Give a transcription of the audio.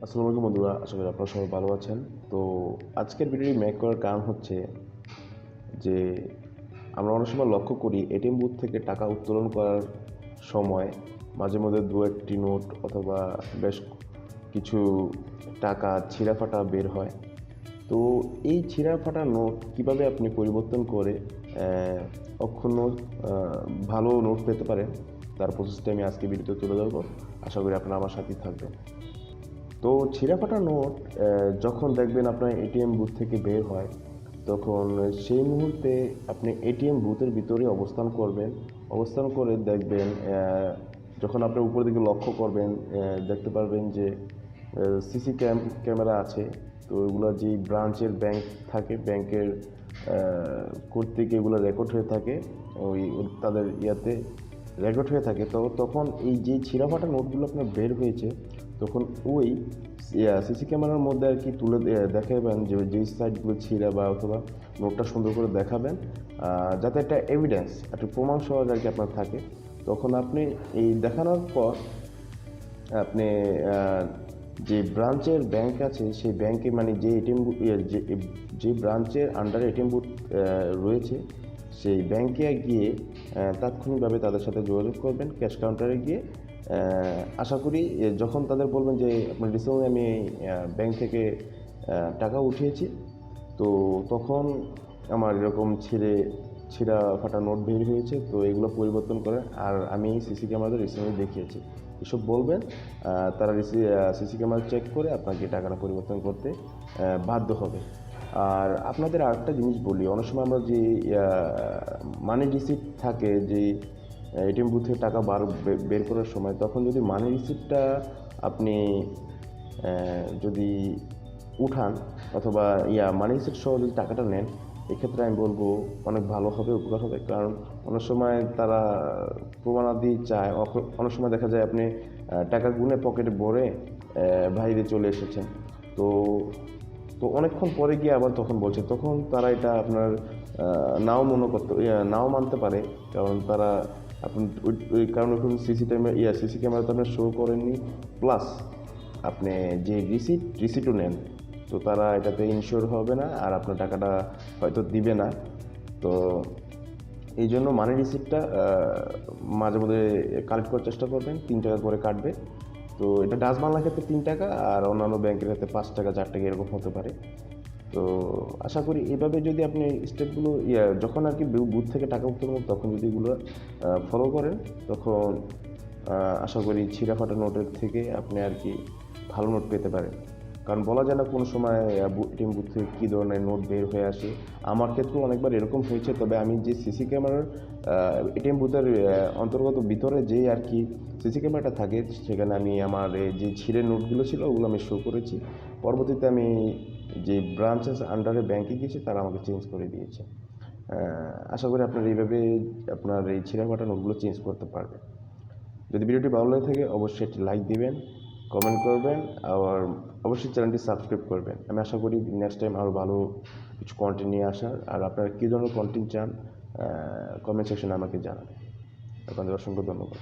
আসসালামু আলাইকুম বন্ধুরা, আশা করি আপনারা সবাই ভালো আছেন। তো আজকের ভিডিওটি মেক করার কারণ হচ্ছে যে আমরা অনেক সময় লক্ষ্য করি এটিএম বুথ থেকে টাকা উত্তোলন করার সময় মাঝে মধ্যে দু একটি নোট অথবা বেশ কিছু টাকা ছিঁড়াফাটা বের হয়। তো এই ছিঁড়াফাটা নোট কিভাবে আপনি পরিবর্তন করে অক্ষুণ্ণ ভালো নোট পেতে পারেন, তার প্রসেসটা আমি আজকে ভিডিওতে তুলে ধরবো। আশা করি আপনারা আমার সাথেই থাকবেন। তো ছিঁড়াফাটা নোট যখন দেখবেন আপনার এটিএম বুথ থেকে বের হয়, তখন সেই মুহূর্তে আপনি এটিএম বুথের ভিতরে অবস্থান করবেন। অবস্থান করে দেখবেন, যখন আপনি উপর দিকে লক্ষ্য করবেন, দেখতে পারবেন যে সিসি ক্যামেরা আছে। তো এগুলো যেই ব্রাঞ্চের ব্যাংক থাকে, ব্যাংকের কর্তৃক এগুলো রেকর্ড হয়ে থাকে, ওই তাদের ইয়াতে রেকর্ড হয়ে থাকে। তো তখন এই যে ছিঁড়াফাটা নোটগুলো আপনার বের হয়েছে, তখন ওই সিসি ক্যামেরার মধ্যে আর কি তুলে দেখাবেন যে যেই সাইডগুলো ছিঁড়া বা অথবা নোটটা সুন্দর করে দেখাবেন, যাতে একটা এভিডেন্স, একটা প্রমাণ সহজ আর কি আপনার থাকে। তখন আপনি এই দেখানোর পর আপনি যে ব্রাঞ্চের ব্যাংক আছে সেই ব্যাংকে, মানে যে এটিএম যে ব্রাঞ্চের আন্ডারে এটিএম বুথ রয়েছে, সেই ব্যাংকে গিয়ে তাৎক্ষণিকভাবে তাদের সাথে যোগাযোগ করবেন, ক্যাশ কাউন্টারে গিয়ে। আশা করি যখন তাদের বলবেন যে আপনার রিসেন্টলি আমি ব্যাংক থেকে টাকা উঠিয়েছি, তো তখন আমার এরকম ছিঁড়া ফাটা নোট বের হয়েছে, তো এগুলো পরিবর্তন করেন, আর আমি সিসি ক্যামেরাতে রিসেন্টলি দেখিয়েছি, এসব বলবেন। তারা সিসি ক্যামেরা চেক করে আপনাকে টাকাটা পরিবর্তন করতে বাধ্য হবে। আর আপনাদের আরেকটা জিনিস বলি, অনেক সময় আমরা যে মানি রিসিপ্ট থাকে, যে এটিএম বুথে টাকা বের করার সময়, তখন যদি মানি রিসিপ্টটা আপনি যদি উঠান অথবা মানি রিসিপ্ট সহ যদি টাকাটা নেন, এক্ষেত্রে আমি বলবো অনেক ভালো হবে, উপকার হবে। কারণ অনেক সময় তারা প্রমাণাদি চায়, অনেক সময় দেখা যায় আপনি টাকা গুনে পকেটে ভরে বাইরে চলে এসেছেন। তো তো অনেকক্ষণ পরে গিয়ে আবার তখন বলছে, তখন তারা এটা আপনার নাও মনে করতে, নাও মানতে পারে। কারণ তারা আপনি ওই কারণ ওখানে সিসি ক্যামেরাতে আপনার শো করেননি, প্লাস আপনি যে রিসিটও নেন, তো তারা এটাতে ইনশিওর হবে না, আর আপনার টাকাটা হয়তো দিবে না। তো এই জন্য মানি রিসিপ্টটা মাঝে মধ্যে কালেক্ট করার চেষ্টা করবেন। 3 টাকা করে কাটবে। তো এটা ডাচ বাংলার ক্ষেত্রে 3 টাকা, আর অন্যান্য ব্যাংকের ক্ষেত্রে 5 টাকা, 4 টাকা এরকম হতে পারে। তো আশা করি এভাবে যদি আপনি স্টেপগুলো যখন আর কি বুথ থেকে টাকা উত্তোলন, তখন যদি এগুলো ফলো করেন, তখন আশা করি ছিঁড়া ফাটা নোটের থেকে আপনি আর কি ভালো নোট পেতে পারেন। কারণ বলা যায় না কোন সময় এটিএম বুথ থেকে কী ধরনের নোট বের হয়ে আসে। আমার ক্ষেত্রেও অনেকবার এরকম হয়েছে। তবে আমি যে সিসি ক্যামেরার এটিএম বুথের অন্তর্গত ভিতরে যেই আর কি সিসি ক্যামেরাটা থাকে, সেখানে আমি আমার যে ছিঁড়ে নোটগুলো ছিল ওগুলো আমি শো করেছি। পরবর্তীতে আমি যে ব্রাঞ্চেস আন্ডারে ব্যাংকে গিয়েছি, তারা আমাকে চেঞ্জ করে দিয়েছে। আশা করি আপনার এইভাবে আপনার এই ছিঁড়া ফাটা নোটগুলো চেঞ্জ করতে পারবেন। যদি ভিডিওটি ভালো লাগে থাকে, অবশ্যই একটি লাইক দিবেন, কমেন্ট করবেন, আর অবশ্যই চ্যানেলটি সাবস্ক্রাইব করবেন। আমি আশা করি নেক্সট টাইম আরও ভালো কিছু কন্টেন্ট নিয়ে আসার। আর আপনারা কী ধরনের কন্টেন্ট চান, কমেন্ট সেকশনে আমাকে জানাবেন। আপনাদের অসংখ্য ধন্যবাদ।